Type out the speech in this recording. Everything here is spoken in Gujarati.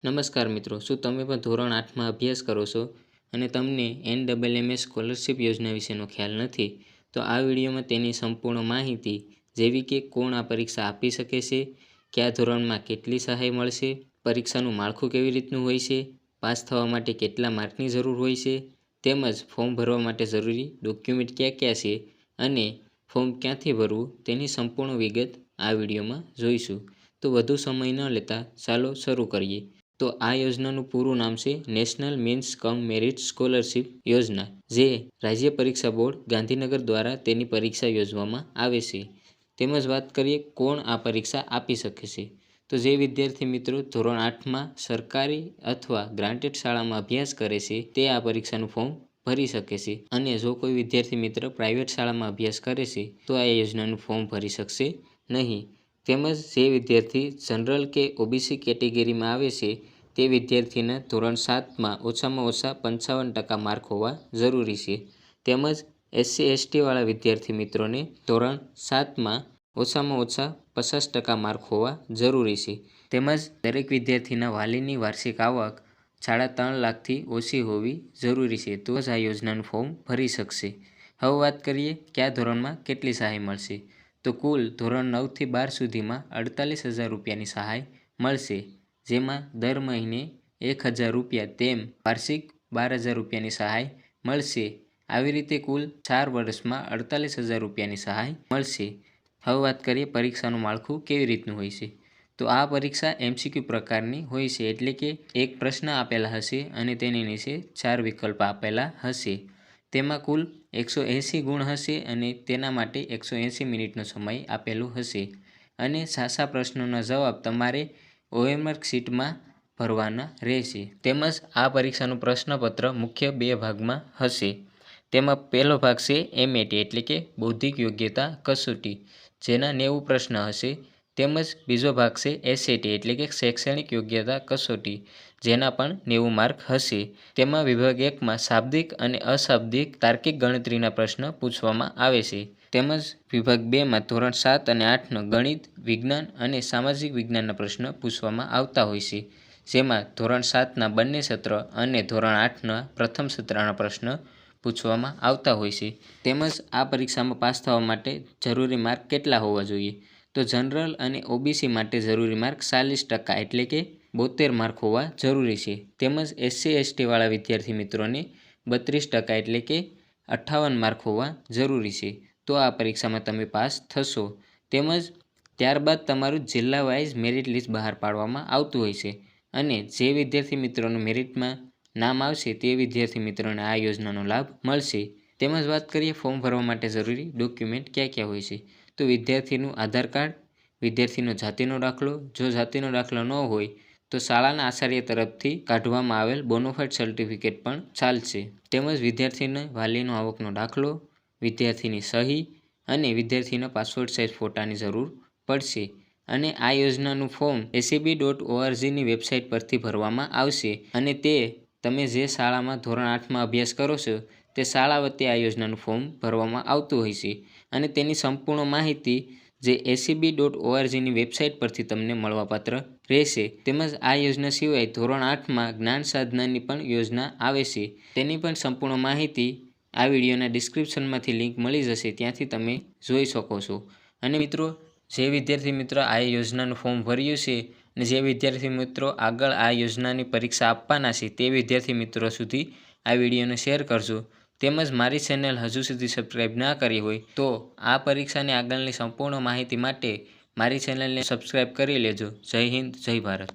નમસ્કાર મિત્રો, શું તમે પણ ધોરણ 8માં અભ્યાસ કરો છો અને તમને NMMS સ્કોલરશિપ યોજના વિશેનો ખ્યાલ નથી? તો આ વિડીયોમાં તેની સંપૂર્ણ માહિતી જેવી કે કોણ આ પરીક્ષા આપી શકે છે, કયા ધોરણમાં કેટલી સહાય મળશે, પરીક્ષાનું માળખું કેવી રીતનું હોય છે, પાસ થવા માટે કેટલા માર્કની જરૂર હોય છે, તેમજ ફોર્મ ભરવા માટે જરૂરી ડોક્યુમેન્ટ કયા કયા છે અને ફોર્મ ક્યાંથી ભરવું તેની સંપૂર્ણ વિગત આ વિડીયોમાં જોઈશું. તો વધુ સમય ન લેતા ચાલો શરૂ કરીએ. તો આ યોજનાનું પૂરું નામ છે નેશનલ મીન્સ કમ મેરિટ સ્કોલરશિપ યોજના, જે રાજ્ય પરીક્ષા બોર્ડ ગાંધીનગર દ્વારા તેની પરીક્ષા યોજવામાં આવે છે. તેમજ વાત કરીએ કોણ આ પરીક્ષા આપી શકે છે, તો જે વિદ્યાર્થી મિત્રો ધોરણ 8માં સરકારી અથવા ગ્રાન્ટેડ શાળામાં અભ્યાસ કરે છે તે આ પરીક્ષાનું ફોર્મ ભરી શકે છે. અને જો કોઈ વિદ્યાર્થી મિત્ર પ્રાઇવેટ શાળામાં અભ્યાસ કરે છે તો આ યોજનાનું ફોર્મ ભરી શકશે નહીં. તેમજ જે વિદ્યાર્થી જનરલ કે OBC કેટેગરીમાં આવે છે તે વિદ્યાર્થીને ધોરણ 7માં ઓછામાં ઓછા 55% માર્ક હોવા જરૂરી છે. તેમજ SC/ST વાળા વિદ્યાર્થી મિત્રોને ધોરણ 7માં ઓછામાં ઓછા 50% માર્ક હોવા જરૂરી છે. તેમજ દરેક વિદ્યાર્થીના વાલીની વાર્ષિક આવક 3.5 લાખથી ઓછી હોવી જરૂરી છે, તો જ આ યોજનાનું ફોર્મ ભરી શકશે. હવે વાત કરીએ કયા ધોરણમાં કેટલી સહાય મળશે. તો કુલ ધોરણ 9થી 12 સુધીમાં 48,000 રૂપિયાની સહાય મળશે, જેમાં દર મહિને 1,000 રૂપિયા તેમ વાર્ષિક 12,000 રૂપિયાની સહાય મળશે. આવી રીતે કુલ 4 વર્ષમાં 48,000 રૂપિયાની સહાય મળશે. હવે વાત કરીએ પરીક્ષાનું માળખું કેવી રીતનું હોય છે. તો આ પરીક્ષા MCQ પ્રકારની હોય છે, એટલે કે એક પ્રશ્ન આપેલા હશે અને તેની નીચે 4 વિકલ્પ આપેલા હશે. તેમાં કુલ 180 ગુણ હશે અને તેના માટે 180 મિનિટનો સમય આપેલો હશે. અને સાચા પ્રશ્નોના જવાબ તમારે OMR શીટમાં ભરવાના રહેશે. તેમજ આ પરીક્ષાનું પ્રશ્નપત્ર મુખ્ય 2 ભાગમાં હશે. તેમાં પહેલો ભાગ છે MAT એટલે કે બૌદ્ધિક યોગ્યતા કસોટી, જેના 90 પ્રશ્ન હશે. તેમજ બીજો ભાગ છે SAT એટલે કે શૈક્ષણિક યોગ્યતા કસોટી, જેના પણ 90 માર્ક હશે. તેમાં વિભાગ 1માં શાબ્દિક અને અશાબ્દિક તાર્કિક ગણતરીના પ્રશ્ન પૂછવામાં આવે છે. તેમજ વિભાગ 2માં ધોરણ 7 અને 8નો ગણિત, વિજ્ઞાન અને સામાજિક વિજ્ઞાનના પ્રશ્ન પૂછવામાં આવતા હોય છે, જેમાં ધોરણ 7ના બંને સત્ર અને ધોરણ 8ના પ્રથમ સત્રના પ્રશ્ન પૂછવામાં આવતા હોય છે. તેમજ આ પરીક્ષામાં પાસ થવા માટે જરૂરી માર્ક કેટલા હોવા જોઈએ. તો જનરલ અને OBC માટે જરૂરી માર્ક 40% એટલે કે 72 માર્ક હોવા જરૂરી છે. તેમજ SC/ST વાળા વિદ્યાર્થી મિત્રોને 32% એટલે કે 58 માર્ક હોવા જરૂરી છે, તો આ પરીક્ષામાં તમે પાસ થશો. તેમજ ત્યારબાદ તમારું જિલ્લા વાઇઝ મેરિટ લિસ્ટ બહાર પાડવામાં આવતું હોય છે અને જે વિદ્યાર્થી મિત્રોનું મેરિટમાં નામ આવશે તે વિદ્યાર્થી મિત્રોને આ યોજનાનો લાભ મળશે. તેમજ વાત કરીએ ફોર્મ ભરવા માટે જરૂરી ડોક્યુમેન્ટ ક્યાં ક્યાં હોય છે. તો વિદ્યાર્થીનું આધાર કાર્ડ, વિદ્યાર્થીનો જાતિનો દાખલો, જો જાતિનો દાખલો ન હોય તો શાળાના આચાર્ય તરફથી કાઢવામાં આવેલ બોનોફાઇડ સર્ટિફિકેટ પણ ચાલશે. તેમજ વિદ્યાર્થીને વાલીનો આવકનો દાખલો, વિદ્યાર્થીની સહી અને વિદ્યાર્થીના પાસપોર્ટ સાઇઝ ફોટાની જરૂર પડશે. અને આ યોજનાનું ફોર્મ SEB.orgની વેબસાઇટ પરથી ભરવામાં આવશે અને તે તમે જે શાળામાં ધોરણ 8માં અભ્યાસ કરો છો તે શાળા વતી આ યોજનાનું ફોર્મ ભરવામાં આવતું હોય છે અને તેની સંપૂર્ણ માહિતી જે SEB.orgની વેબસાઇટ પરથી તમને મળવાપાત્ર રહેશે. તેમજ આ યોજના સિવાય ધોરણ 8માં જ્ઞાન સાધનાની પણ યોજના આવે છે, તેની પણ સંપૂર્ણ માહિતી આ વિડીયોના ડિસ્ક્રિપ્શનમાંથી લિંક મળી જશે, ત્યાંથી તમે જોઈ શકો છો. અને મિત્રો, જે વિદ્યાર્થી મિત્રો આ યોજનાનું ફોર્મ ભર્યું છે અને જે વિદ્યાર્થી મિત્રો આગળ આ યોજનાની પરીક્ષા આપવાના છે તે વિદ્યાર્થી મિત્રો સુધી આ વિડીયોને શેર કરજો. તેમજ મારી ચેનલ હજુ સુધી સબસ્ક્રાઈબ ના કરી હોય તો આ પરીક્ષાની આગળની સંપૂર્ણ માહિતી માટે મારી ચેનલને સબસ્ક્રાઈબ કરી લેજો. જય હિન્દ, જય ભારત.